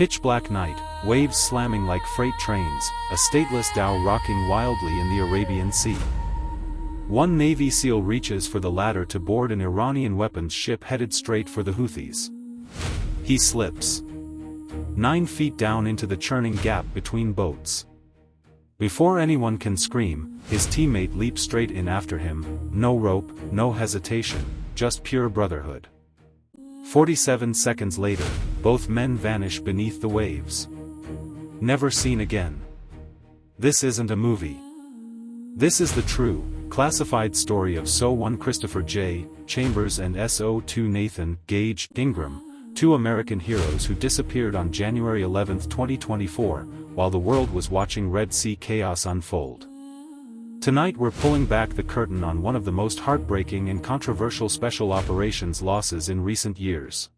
Pitch black night, waves slamming like freight trains, a stateless dhow rocking wildly in the Arabian Sea. One Navy SEAL reaches for the ladder to board an Iranian weapons ship headed straight for the Houthis. He slips 9 feet down into the churning gap between boats. Before anyone can scream, his teammate leaps straight in after him, no rope, no hesitation, just pure brotherhood. 47 seconds later, both men vanish beneath the waves. Never seen again. This isn't a movie. This is the true, classified story of SO-1 Christopher J. Chambers and SO-2 Nathan Gage Ingram, two American heroes who disappeared on January 11, 2024, while the world was watching Red Sea chaos unfold. Tonight we're pulling back the curtain on one of the most heartbreaking and controversial special operations losses in recent years.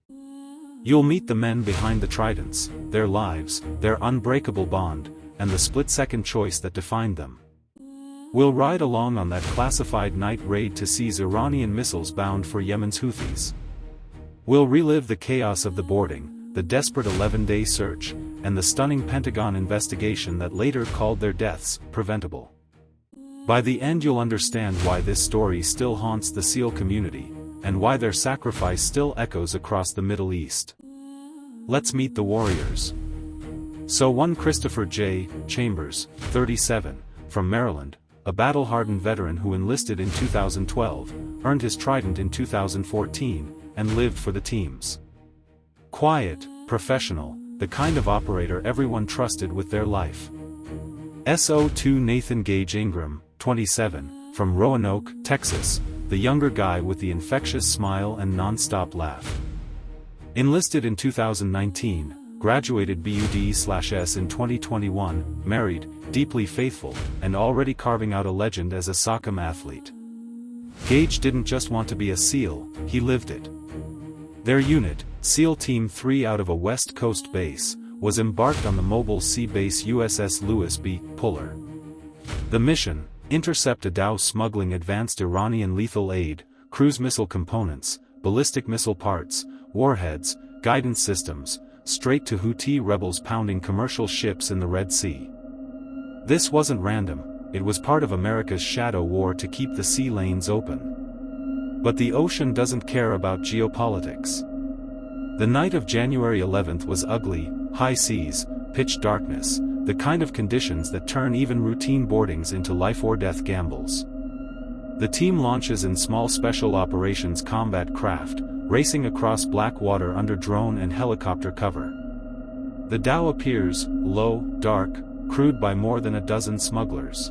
You'll meet the men behind the tridents, their lives, their unbreakable bond, and the split-second choice that defined them. We'll ride along on that classified night raid to seize Iranian missiles bound for Yemen's Houthis. We'll relive the chaos of the boarding, the desperate 11-day search, and the stunning Pentagon investigation that later called their deaths preventable. By the end you'll understand why this story still haunts the SEAL community, and why their sacrifice still echoes across the Middle East. Let's meet the warriors. SO-1 Christopher J. Chambers, 37, from Maryland, a battle-hardened veteran who enlisted in 2012, earned his trident in 2014, and lived for the teams. Quiet, professional, the kind of operator everyone trusted with their life. SO-2 Nathan Gage Ingram, 27, from Roanoke, Texas, the younger guy with the infectious smile and non-stop laugh. Enlisted in 2019, graduated BUD/S in 2021, married, deeply faithful, and already carving out a legend as a SOCOM athlete. Gage didn't just want to be a SEAL, he lived it. Their unit, SEAL Team 3 out of a West Coast base, was embarked on the mobile sea base USS Lewis B. Puller. The mission: intercept a dhow smuggling advanced Iranian lethal aid, cruise missile components, ballistic missile parts, warheads, guidance systems, straight to Houthi rebels pounding commercial ships in the Red Sea. This wasn't random, it was part of America's shadow war to keep the sea lanes open. But the ocean doesn't care about geopolitics. The night of January 11th was ugly, high seas, pitch darkness, the kind of conditions that turn even routine boardings into life-or-death gambles. The team launches in small special operations combat craft, racing across black water under drone and helicopter cover. The dhow appears, low, dark, crewed by more than a dozen smugglers.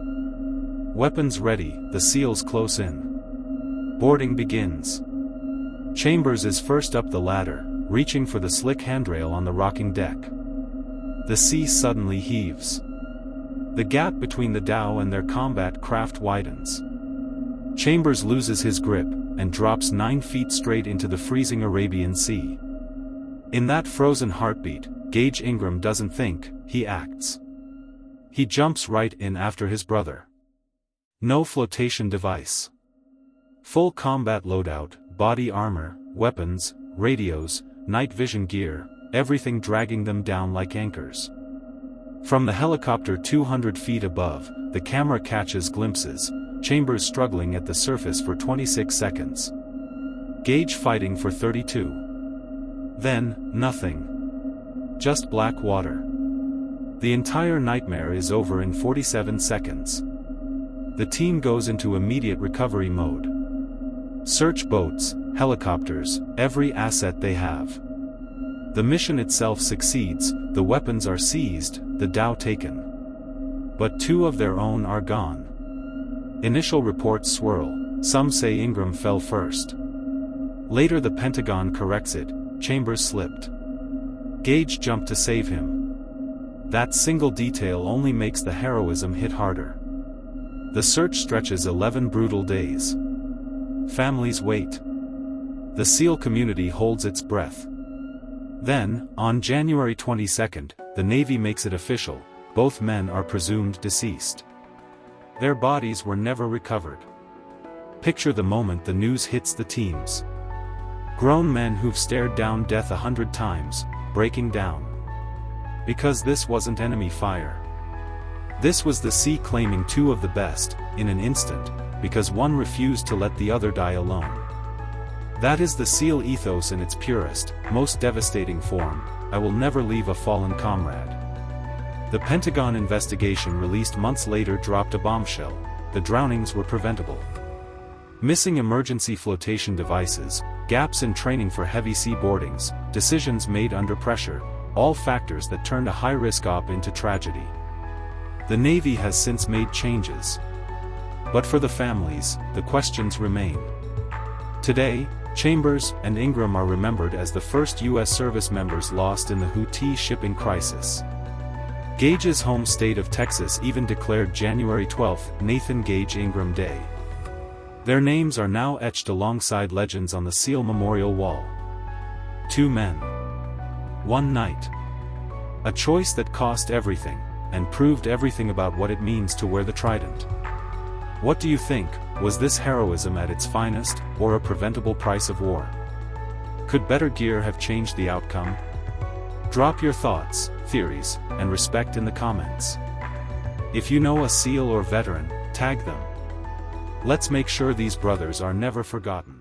Weapons ready, the SEALs close in. Boarding begins. Chambers is first up the ladder, reaching for the slick handrail on the rocking deck. The sea suddenly heaves. The gap between the dhow and their combat craft widens. Chambers loses his grip, and drops 9 feet straight into the freezing Arabian Sea. In that frozen heartbeat, Gage Ingram doesn't think, he acts. He jumps right in after his brother. No flotation device. Full combat loadout, body armor, weapons, radios, night vision gear, everything dragging them down like anchors. From the helicopter 200 feet above, the camera catches glimpses, Chambers struggling at the surface for 26 seconds. Gage fighting for 32. Then, nothing. Just black water. The entire nightmare is over in 47 seconds. The team goes into immediate recovery mode. Search boats, helicopters, every asset they have. The mission itself succeeds, the weapons are seized, the dhow taken. But 2 of their own are gone. Initial reports swirl, some say Ingram fell first. Later the Pentagon corrects it, Chambers slipped. Gage jumped to save him. That single detail only makes the heroism hit harder. The search stretches 11 brutal days. Families wait. The SEAL community holds its breath. Then, on January 22nd, the Navy makes it official, both men are presumed deceased. Their bodies were never recovered. Picture the moment the news hits the teams. Grown men who've stared down death 100 times, breaking down. Because this wasn't enemy fire. This was the sea claiming two of the best, in an instant, because one refused to let the other die alone. That is the SEAL ethos in its purest, most devastating form: I will never leave a fallen comrade. The Pentagon investigation released months later dropped a bombshell: the drownings were preventable. Missing emergency flotation devices, gaps in training for heavy sea boardings, decisions made under pressure, all factors that turned a high-risk op into tragedy. The Navy has since made changes. But for the families, the questions remain. Today, Chambers and Ingram are remembered as the first U.S. service members lost in the Houthi shipping crisis. Gage's home state of Texas even declared January 12 Nathan Gage Ingram Day. Their names are now etched alongside legends on the SEAL Memorial Wall. 2 men. 1 night. A choice that cost everything, and proved everything about what it means to wear the trident. What do you think? Was this heroism at its finest, or a preventable price of war? Could better gear have changed the outcome? Drop your thoughts, theories, and respect in the comments. If you know a SEAL or veteran, tag them. Let's make sure these brothers are never forgotten.